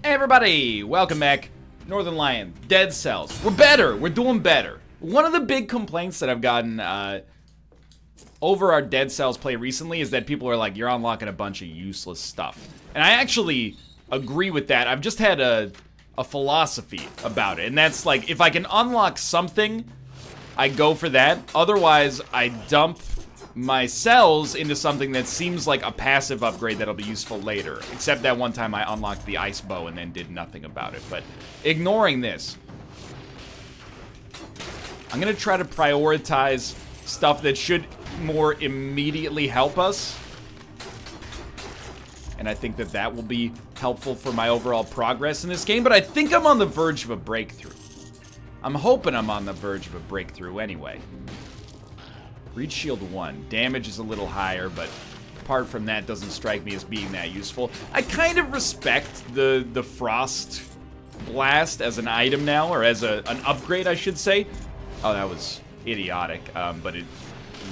Hey everybody, welcome back. Northernlion, Dead Cells. We're better, we're doing better. One of the big complaints that I've gotten over our Dead Cells play recently is that people are like, you're unlocking a bunch of useless stuff. And I actually agree with that. I've just had a philosophy about it, and that's like, if I can unlock something, I go for that. Otherwise, I dump my cells into something that seems like a passive upgrade that'll be useful later. Except that one time I unlocked the ice bow and then did nothing about it. But ignoring this, I'm gonna try to prioritize stuff that should more immediately help us. And I think that that will be helpful for my overall progress in this game. But I think I'm on the verge of a breakthrough. I'm hoping I'm on the verge of a breakthrough anyway. Reach shield 1. Damage is a little higher, but apart from that, doesn't strike me as being that useful. I kind of respect the Frost Blast as an item now, or as an upgrade, I should say. Oh, that was idiotic, but it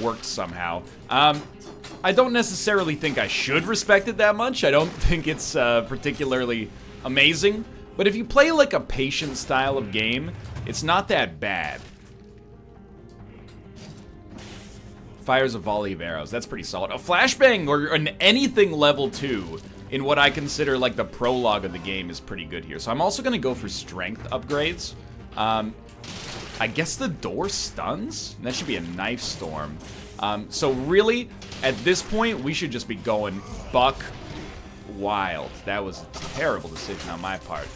worked somehow. I don't necessarily think I should respect it that much. I don't think it's particularly amazing. But if you play like a patient style of game, it's not that bad. Fires a volley of arrows. That's pretty solid. A flashbang or an anything level 2 in what I consider like the prologue of the game is pretty good here. So I'm also going to go for strength upgrades. I guess the door stuns? That should be a knife storm. So really, at this point, we should just be going buck wild. That was a terrible decision on my part.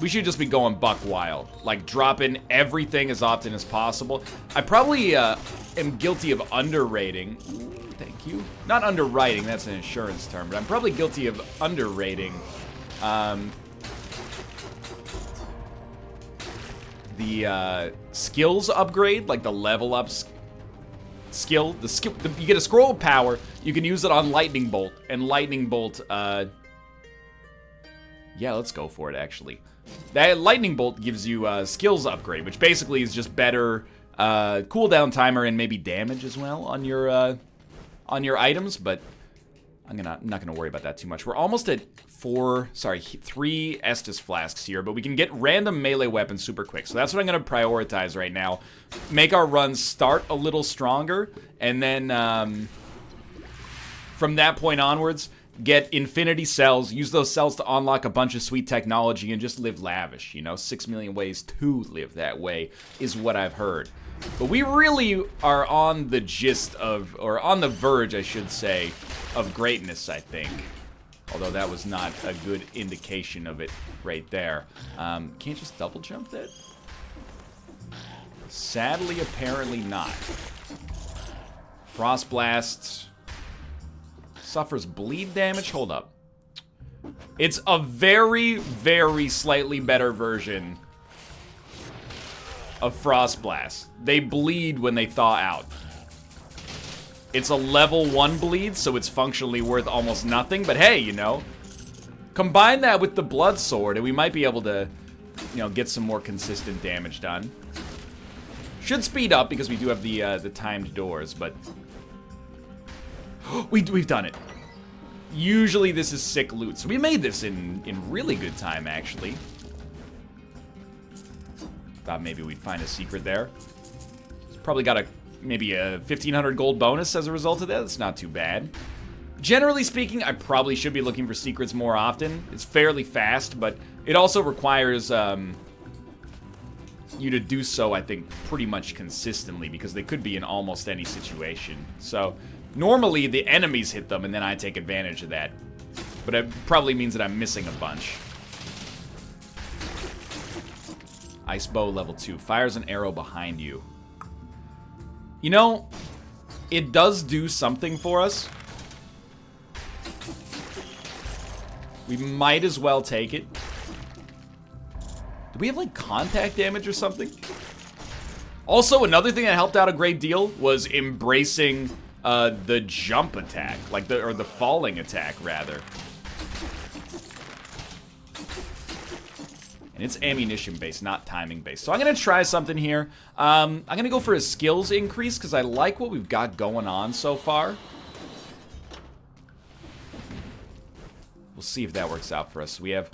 We should just be going buck wild. Like, dropping everything as often as possible. I probably am guilty of underrating. Ooh, thank you. Not underwriting, that's an insurance term, but I'm probably guilty of underrating the skills upgrade, like the level up skill. You get a scroll of power, you can use it on Lightning Bolt, and Lightning Bolt, yeah, let's go for it, actually. That Lightning Bolt gives you a skills upgrade, which basically is just better cooldown timer and maybe damage as well on your items, but I'm not gonna worry about that too much. We're almost at 3 Estus flasks here, but we can get random melee weapons super quick, so that's what I'm gonna prioritize right now. Make our runs start a little stronger, and then from that point onwards, get infinity cells, use those cells to unlock a bunch of sweet technology, and just live lavish, you know? 6 million ways to live that way is what I've heard. But we really are on the gist of, or on the verge, I should say, of greatness, I think. Although that was not a good indication of it right there. Can't just double jump that? Sadly, apparently not. Frost Blast suffers bleed damage. Hold up. It's a very, very slightly better version of Frost Blast. They bleed when they thaw out. It's a level 1 bleed, so it's functionally worth almost nothing, but hey, you know, combine that with the Blood Sword, and we might be able to, you know, get some more consistent damage done. Should speed up, because we do have the timed doors, but we've done it. Usually this is sick loot, so we made this in really good time, actually. Thought maybe we'd find a secret there. It's probably got maybe a 1,500 gold bonus as a result of that. That's not too bad. Generally speaking, I probably should be looking for secrets more often. It's fairly fast, but it also requires you to do so, I think, pretty much consistently, because they could be in almost any situation. So normally the enemies hit them, and then I take advantage of that. But it probably means that I'm missing a bunch. Ice bow level 2. Fires an arrow behind you. You know, it does do something for us. We might as well take it. Do we have, like, contact damage or something? Also, another thing that helped out a great deal was embracing the jump attack. Like, or the falling attack, rather. And it's ammunition-based, not timing-based. So I'm going to try something here. I'm going to go for a skills increase, because I like what we've got going on so far. We'll see if that works out for us. We have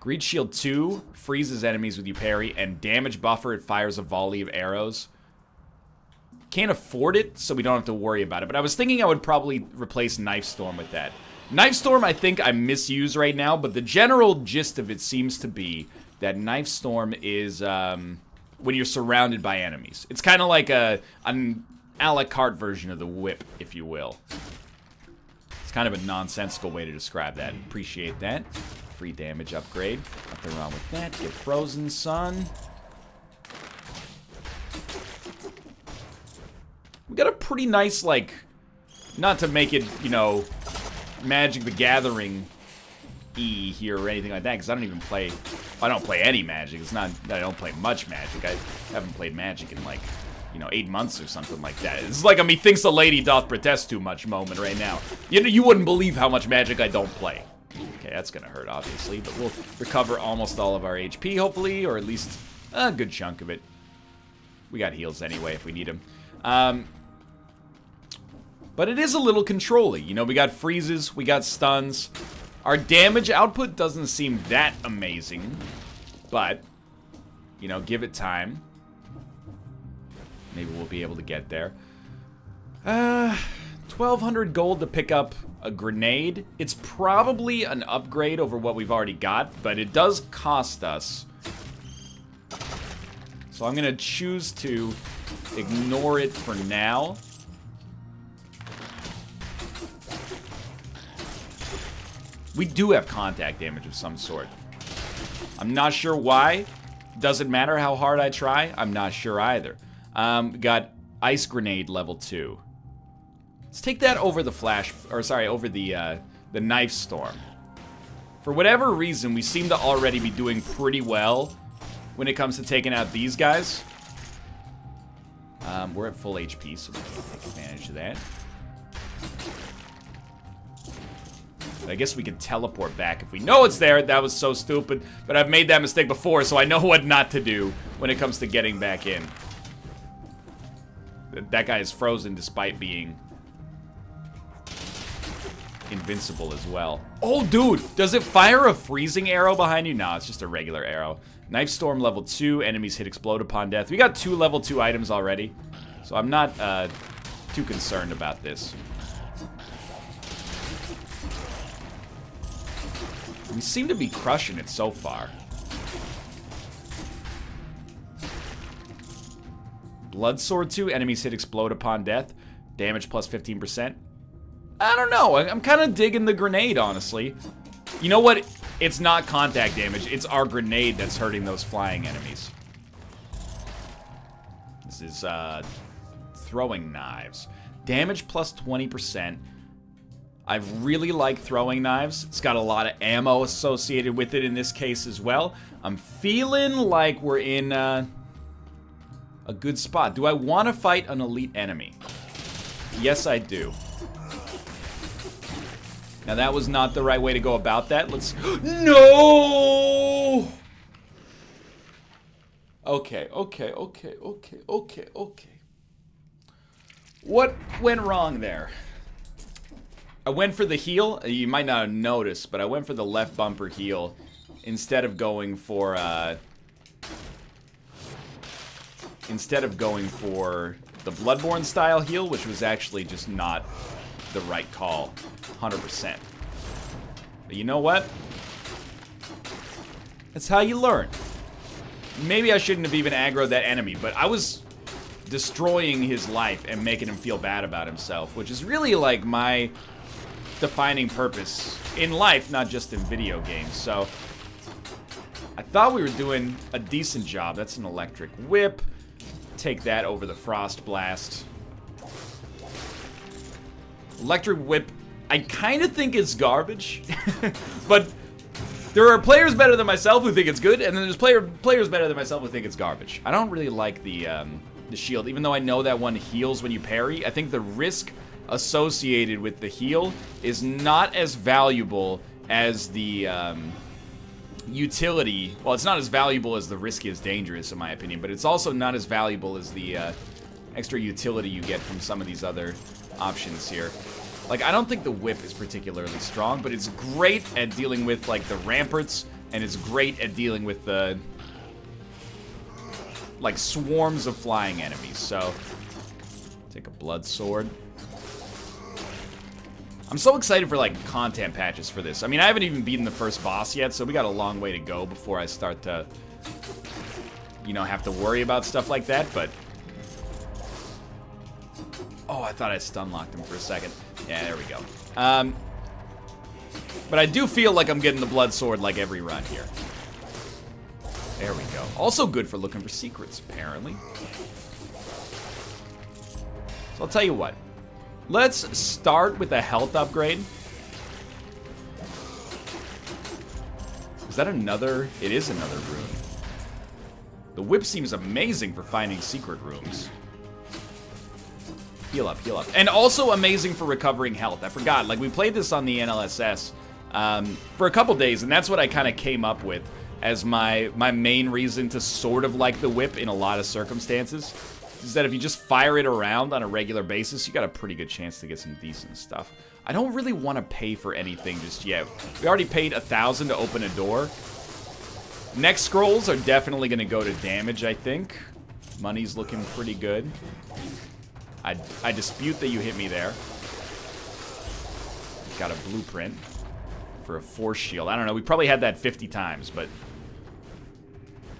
Greed Shield 2 freezes enemies with you parry, and damage buffer, it fires a volley of arrows. Can't afford it, so we don't have to worry about it. But I was thinking I would probably replace Knife Storm with that. Knife Storm, I think I misuse right now, but the general gist of it seems to be that Knife Storm is when you're surrounded by enemies. It's kind of like an a la carte version of the whip, if you will. It's kind of a nonsensical way to describe that. Appreciate that. Free damage upgrade. Nothing wrong with that. Get frozen, son. We got a pretty nice, like, not to make it, you know, Magic the Gathering E here or anything like that, because I don't play any Magic. It's not that I don't play much Magic. I haven't played Magic in, like, you know, 8 months or something like that. It's like a methinks a lady doth protest too much moment right now. You know, you wouldn't believe how much Magic I don't play. Okay, that's gonna hurt, obviously, but we'll recover almost all of our HP, hopefully, or at least a good chunk of it. We got heals anyway if we need them. But it is a little controlly. You know, we got freezes, we got stuns. Our damage output doesn't seem that amazing, but, you know, give it time. Maybe we'll be able to get there. 1,200 gold to pick up a grenade. It's probably an upgrade over what we've already got, but it does cost us. So I'm gonna choose to ignore it for now. We do have contact damage of some sort. I'm not sure why. Doesn't matter how hard I try. I'm not sure either. Got Ice Grenade level 2. Let's take that over the over the Knife Storm. For whatever reason, we seem to already be doing pretty well when it comes to taking out these guys. We're at full HP, so we can take advantage of that. But I guess we can teleport back if we know it's there. That was so stupid, but I've made that mistake before, so I know what not to do when it comes to getting back in. That guy is frozen despite being invincible as well. Oh, dude, does it fire a freezing arrow behind you? No, it's just a regular arrow. Knife Storm level 2, enemies hit explode upon death. We got 2 level 2 items already, so I'm not too concerned about this. We seem to be crushing it so far. Blood Sword 2, enemies hit explode upon death. Damage plus 15%. I don't know, I'm kind of digging the grenade, honestly. You know what? It's not contact damage, it's our grenade that's hurting those flying enemies. This is, throwing knives. Damage plus 20%. I really like throwing knives. It's got a lot of ammo associated with it in this case as well. I'm feeling like we're in a good spot. Do I want to fight an elite enemy? Yes, I do. Now, that was not the right way to go about that. Let's... No! Okay. What went wrong there? I went for the heal. You might not have noticed, but I went for the left bumper heal instead of going for the Bloodborne style heal, which was actually just not the right call, 100%. But you know what? That's how you learn. Maybe I shouldn't have even aggroed that enemy, but I was destroying his life and making him feel bad about himself, which is really like my defining purpose in life, not just in video games. So I thought we were doing a decent job. That's an electric whip. Take that over the frost blast. Electric whip, I kind of think it's garbage, but there are players better than myself who think it's good, and then there's players better than myself who think it's garbage. I don't really like the shield, even though I know that one heals when you parry. I think the risk associated with the heal is not as valuable as the utility. Well, it's not as valuable as the risk is dangerous, in my opinion, but it's also not as valuable as the extra utility you get from some of these other options here. Like, I don't think the whip is particularly strong, but it's great at dealing with, like, the ramparts And it's great at dealing with the, like, swarms of flying enemies. So, take a blood sword. I'm so excited for, like, content patches for this. I mean, I haven't even beaten the first boss yet, so we got a long way to go before I start to, you know, have to worry about stuff like that, but... Oh, I thought I stun-locked him for a second. Yeah, there we go. But I do feel like I'm getting the blood sword, like, every run here. There we go. Also good for looking for secrets, apparently. So I'll tell you what. Let's start with a health upgrade. Is that another? It is another rune. The whip seems amazing for finding secret rooms. Heal up, heal up. And also amazing for recovering health. I forgot, like, we played this on the NLSS for a couple days, and that's what I kind of came up with as my main reason to sort of like the whip in a lot of circumstances. Is that if you just fire it around on a regular basis, you got a pretty good chance to get some decent stuff. I don't really want to pay for anything just yet. We already paid 1,000 to open a door. Next scrolls are definitely going to go to damage, I think. Money's looking pretty good. I dispute that you hit me there. Got a blueprint for a force shield. I don't know, we probably had that 50 times, but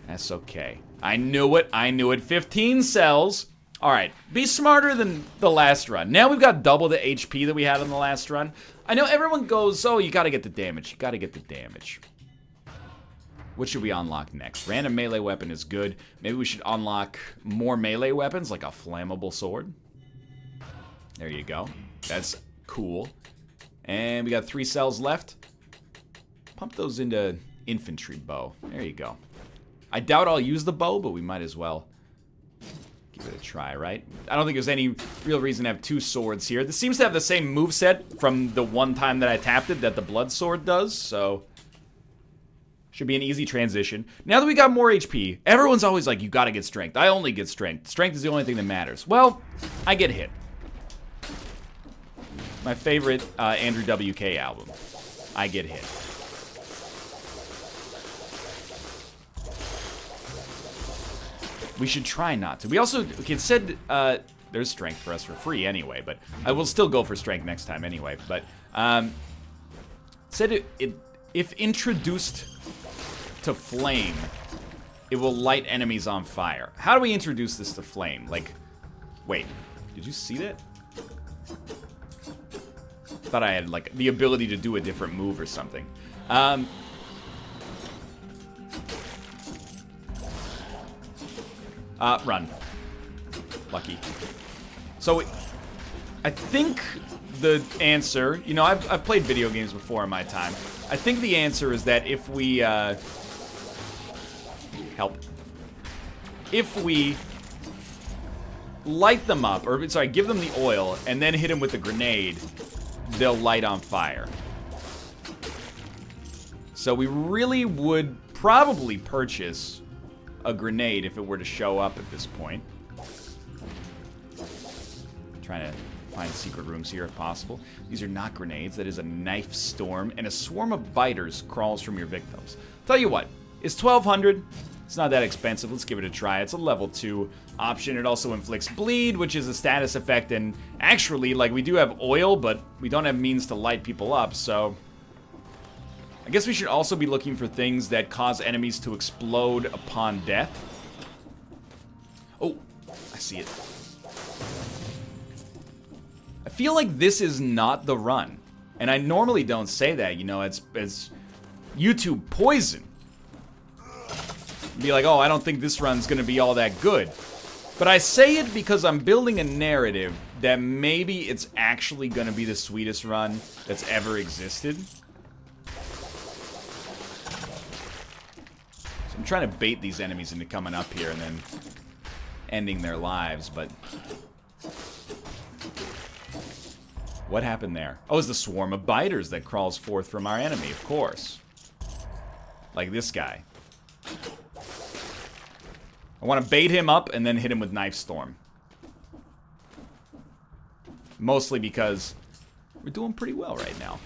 that's okay. I knew it, I knew it. 15 cells. Alright, be smarter than the last run. Now we've got double the HP that we had on the last run. I know everyone goes, oh, you gotta get the damage. You gotta get the damage. What should we unlock next? Random melee weapon is good. Maybe we should unlock more melee weapons, like a flammable sword. There you go. That's cool. And we got 3 cells left. Pump those into infantry bow. There you go. I doubt I'll use the bow, but we might as well give it a try, right? I don't think there's any real reason to have 2 swords here. This seems to have the same moveset from the one time that I tapped it that the blood sword does, so should be an easy transition. Now that we got more HP, everyone's always like, you gotta get strength. I only get strength. Strength is the only thing that matters. Well, I get hit. My favorite Andrew WK album. I get hit. We should try not to. We also, okay, it said there's strength for us for free anyway, but I will still go for strength next time anyway. But it said if introduced to flame, it will light enemies on fire. How do we introduce this to flame? Like, wait, did you see that? Thought I had like the ability to do a different move or something. Run. Lucky. So, I think the answer, you know, I've played video games before in my time. I think the answer is that if we, help. If we light them up, or sorry, give them the oil, and then hit them with a grenade, they'll light on fire. So we really would probably purchase a grenade if it were to show up at this point. Trying to find secret rooms here if possible. These are not grenades. That is a knife storm, and a swarm of biters crawls from your victims. Tell you what, it's 1,200. It's not that expensive. Let's give it a try. It's a level 2 option. It also inflicts bleed, which is a status effect, and actually, like, we do have oil, but we don't have means to light people up, so I guess we should also be looking for things that cause enemies to explode upon death. Oh, I see it. I feel like this is not the run. And I normally don't say that, you know, it's YouTube poison. Be like, oh, I don't think this run's gonna be all that good. But I say it because I'm building a narrative that maybe it's actually gonna be the sweetest run that's ever existed. I'm trying to bait these enemies into coming up here and then ending their lives, but what happened there? Oh, it's the swarm of biters that crawls forth from our enemy, of course. Like this guy. I want to bait him up and then hit him with Knife Storm. Mostly because we're doing pretty well right now.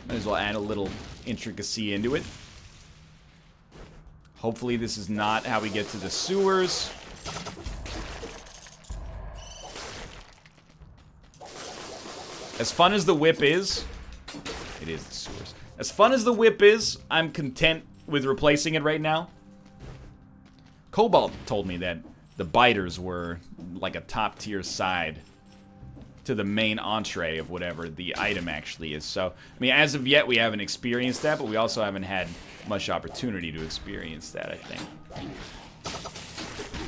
Might as well add a little intricacy into it. Hopefully this is not how we get to the sewers. As fun as the whip is, it is the sewers. As fun as the whip is, I'm content with replacing it right now. Cobalt told me that the biters were like a top tier side to the main entree of whatever the item actually is. So, I mean, as of yet, we haven't experienced that, but we also haven't had much opportunity to experience that, I think.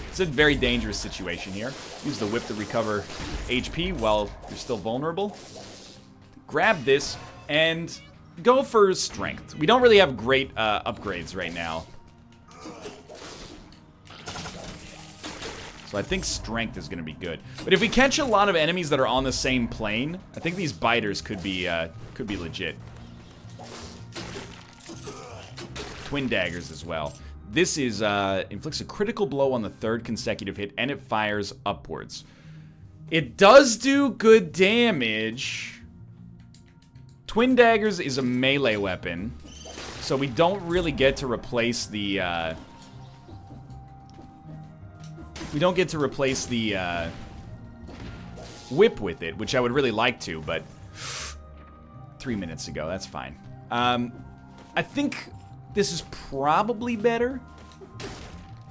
It's a very dangerous situation here. Use the whip to recover HP while you're still vulnerable. Grab this and go for strength. We don't really have great upgrades right now. So I think strength is going to be good. But if we catch a lot of enemies that are on the same plane, I think these biters could be legit. Twin daggers as well. This is inflicts a critical blow on the 3rd consecutive hit, and it fires upwards. It does do good damage. Twin daggers is a melee weapon, so we don't really get to replace the whip with it, which I would really like to, but 3 minutes ago, that's fine. I think this is probably better.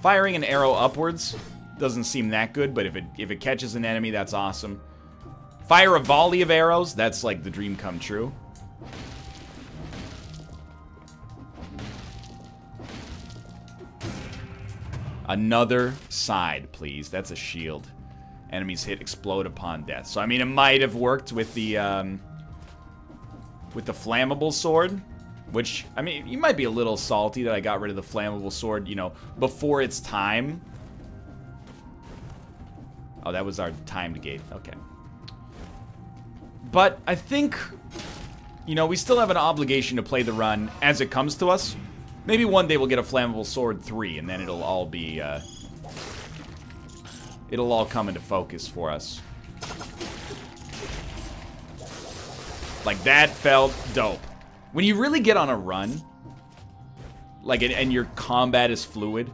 Firing an arrow upwards doesn't seem that good, but if it catches an enemy, that's awesome. Fire a volley of arrows, that's like the dream come true. Another side, please. That's a shield. Enemies hit explode upon death. So I mean, it might have worked with the flammable sword, which I mean, you might be a little salty that I got rid of the flammable sword, you know, before its time. Oh, that was our timed gate. Okay. But I think, you know, we still have an obligation to play the run as it comes to us. Maybe one day we'll get a flammable sword 3, and then it'll all be, it'll all come into focus for us. Like, that felt dope. When you really get on a run, like, and your combat is fluid,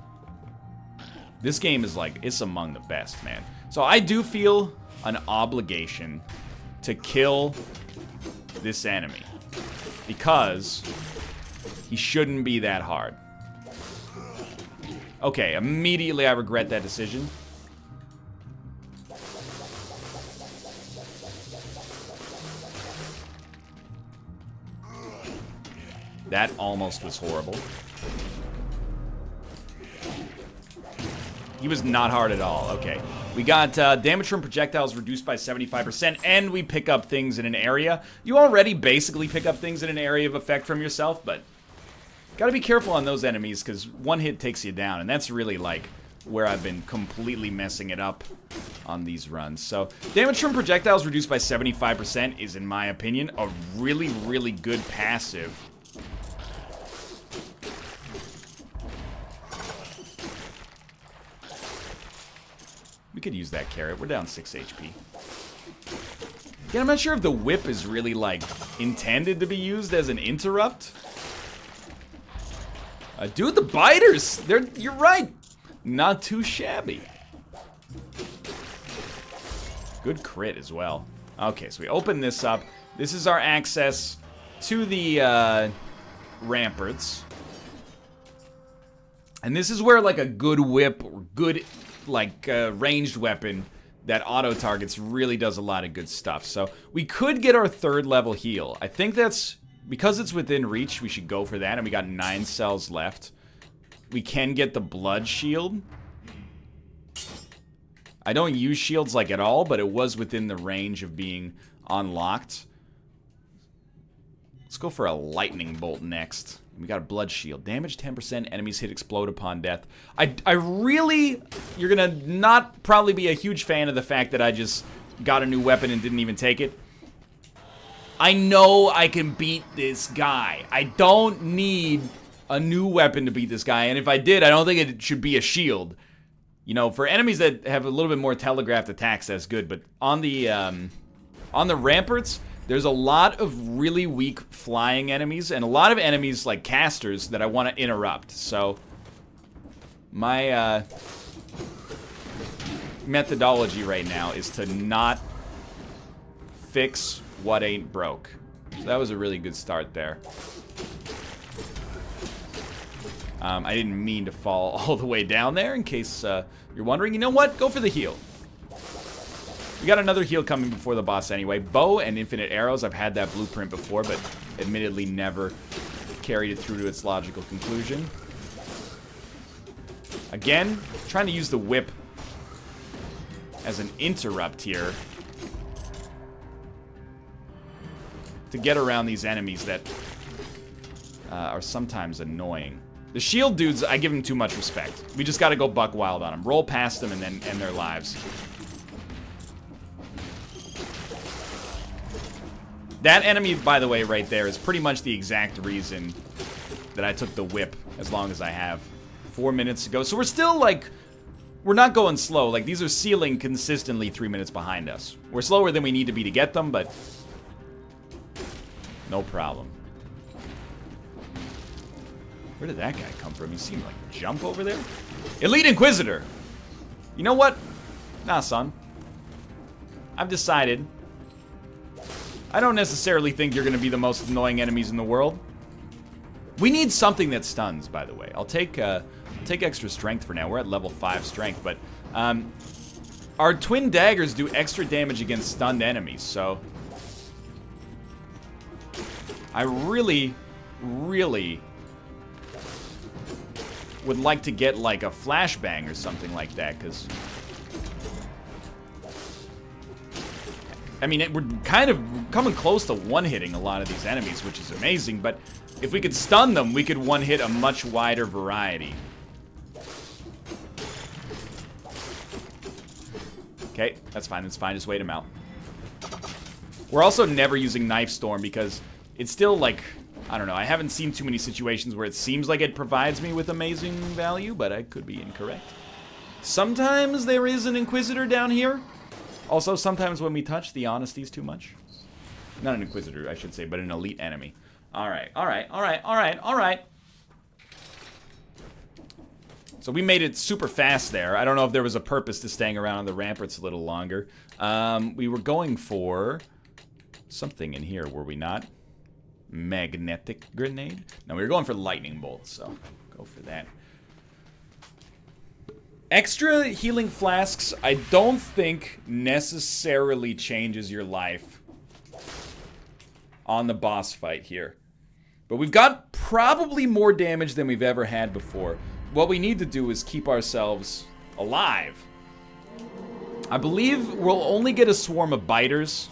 this game is, like, it's among the best, man. So I do feel an obligation to kill this enemy, because he shouldn't be that hard. Okay, immediately I regret that decision. That almost was horrible. He was not hard at all. Okay. We got damage from projectiles reduced by 75%, and we pick up things in an area. You already basically pick up things in an area of effect from yourself, but gotta be careful on those enemies, because one hit takes you down, and that's really, like, where I've been completely messing it up on these runs. So, damage from projectiles reduced by 75% is, in my opinion, a really, really good passive. We could use that carrot. We're down 6 HP. Again, I'm not sure if the whip is really, like, intended to be used as an interrupt. Dude, the biters! You're right! Not too shabby. Good crit as well. Okay, so we open this up. This is our access to the ramparts. And this is where, like, a good whip or good, like, ranged weapon that auto-targets really does a lot of good stuff. So we could get our 3rd level heal. I think that's, because it's within reach, we should go for that. And we got 9 cells left. We can get the blood shield. I don't use shields, like, at all, but it was within the range of being unlocked. Let's go for a lightning bolt next. We got a blood shield. Damage 10%, enemies hit explode upon death. I really, you're gonna not probably be a huge fan of the fact that I just got a new weapon and didn't even take it. I know I can beat this guy. I don't need a new weapon to beat this guy, and if I did, I don't think it should be a shield. You know, for enemies that have a little bit more telegraphed attacks, that's good, but on the ramparts, There's a lot of really weak flying enemies, and a lot of enemies like casters that I want to interrupt. So my methodology right now is to not fix what ain't broke. So that was a really good start there. I didn't mean to fall all the way down there, in case you're wondering. You know what? Go for the heal. We got another heal coming before the boss anyway. Bow and infinite arrows. I've had that blueprint before, but admittedly never carried it through to its logical conclusion. Again, trying to use the whip as an interrupt here to get around these enemies that are sometimes annoying. The shield dudes, I give them too much respect. We just gotta go buck wild on them. Roll past them and then end their lives. That enemy, by the way, right there is pretty much the exact reason that I took the whip as long as I have. 4 minutes to go. So we're still, like, we're not going slow. Like, these are sealing consistently 3 minutes behind us. We're slower than we need to be to get them, but no problem. Where did that guy come from? You see him, like, jump over there? Elite Inquisitor! You know what? Nah, son. I've decided. I don't necessarily think you're going to be the most annoying enemies in the world. We need something that stuns, by the way. I'll take extra strength for now. We're at level 5 strength, but our twin daggers do extra damage against stunned enemies, so I really, really would like to get like a flashbang or something like that, because I mean, we're kind of coming close to one-hitting a lot of these enemies, which is amazing, but if we could stun them, we could one-hit a much wider variety. Okay, that's fine, just wait him out. We're also never using Knife Storm because it's still like, I don't know, I haven't seen too many situations where it seems like it provides me with amazing value, but I could be incorrect. Sometimes there is an Inquisitor down here. Also, sometimes when we touch, the honesty's too much. Not an Inquisitor, I should say, but an elite enemy. Alright. So we made it super fast there. I don't know if there was a purpose to staying around on the ramparts a little longer. We were going for something in here, were we not? Magnetic grenade? No, we were going for lightning bolt, so go for that. Extra healing flasks, I don't think necessarily changes your life on the boss fight here. But we've got probably more damage than we've ever had before. What we need to do is keep ourselves alive. I believe we'll only get a swarm of biters.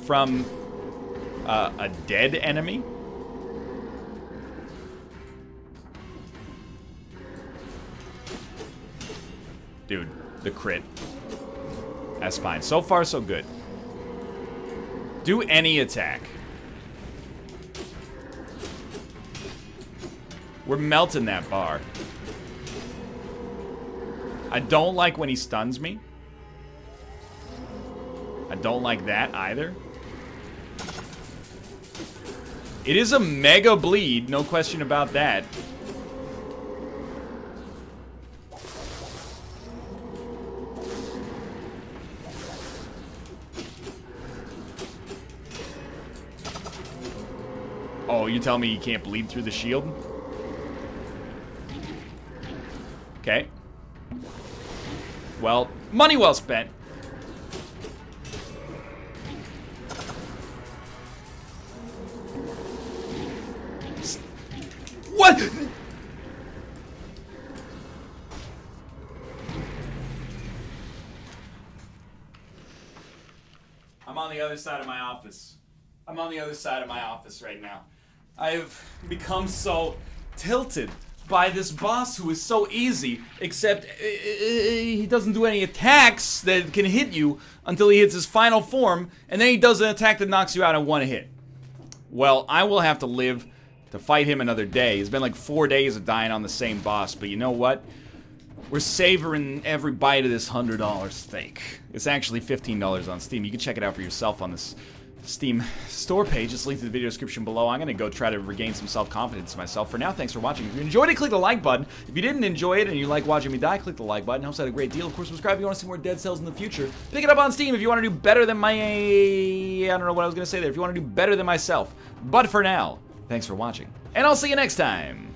From a dead enemy. Dude, the crit. That's fine. So far, so good. Do any attack. We're melting that bar. I don't like when he stuns me. I don't like that either. It is a mega bleed, no question about that. Oh, you tell me you can't bleed through the shield? Okay. Well, money well spent. What? I'm on the other side of my office. I'm on the other side of my office right now. I've become so tilted by this boss who is so easy, except he doesn't do any attacks that can hit you until he hits his final form, and then he does an attack that knocks you out in one hit. Well, I will have to live to fight him another day. It's been like 4 days of dying on the same boss, but you know what? We're savoring every bite of this $100 steak. It's actually $15 on Steam. You can check it out for yourself on this Steam store page. It's linked in the video description below. I'm going to go try to regain some self-confidence myself. For now, thanks for watching. If you enjoyed it, click the like button. If you didn't enjoy it and you like watching me die, click the like button. It helps out a great deal. Of course, subscribe if you want to see more Dead Cells in the future. Pick it up on Steam if you want to do better than my... I don't know what I was going to say there. If you want to do better than myself. But for now, thanks for watching. And I'll see you next time.